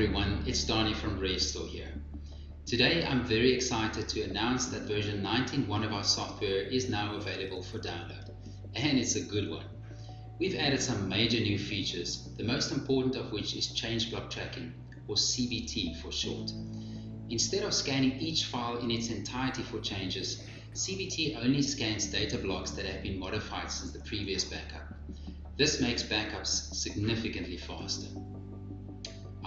everyone, it's Donnie from Redstor here. Today I'm very excited to announce that version 19.1 of our software is now available for download, and it's a good one. We've added some major new features, the most important of which is change block tracking, or CBT for short. Instead of scanning each file in its entirety for changes, CBT only scans data blocks that have been modified since the previous backup. This makes backups significantly faster.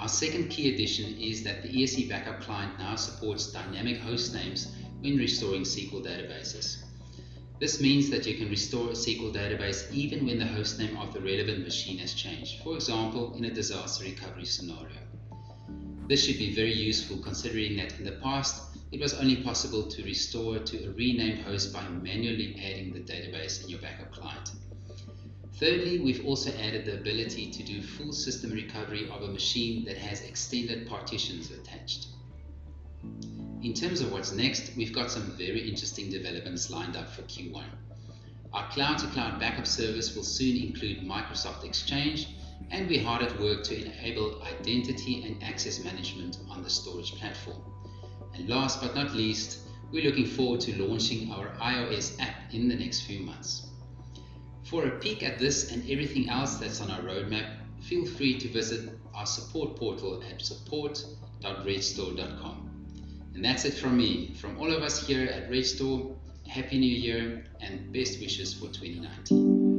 Our second key addition is that the ESE Backup Client now supports dynamic host names when restoring SQL databases. This means that you can restore a SQL database even when the host name of the relevant machine has changed, for example in a disaster recovery scenario. This should be very useful considering that in the past it was only possible to restore to a renamed host by manually adding the database in your backup client. Thirdly, we've also added the ability to do full system recovery of a machine that has extended partitions attached. In terms of what's next, we've got some very interesting developments lined up for Q1. Our cloud-to-cloud backup service will soon include Microsoft Exchange, and we're hard at work to enable identity and access management on the storage platform. And last but not least, we're looking forward to launching our iOS app in the next few months. For a peek at this and everything else that's on our roadmap, feel free to visit our support portal at support.redstor.com. And that's it from me. From all of us here at Redstor, Happy New Year and best wishes for 2019.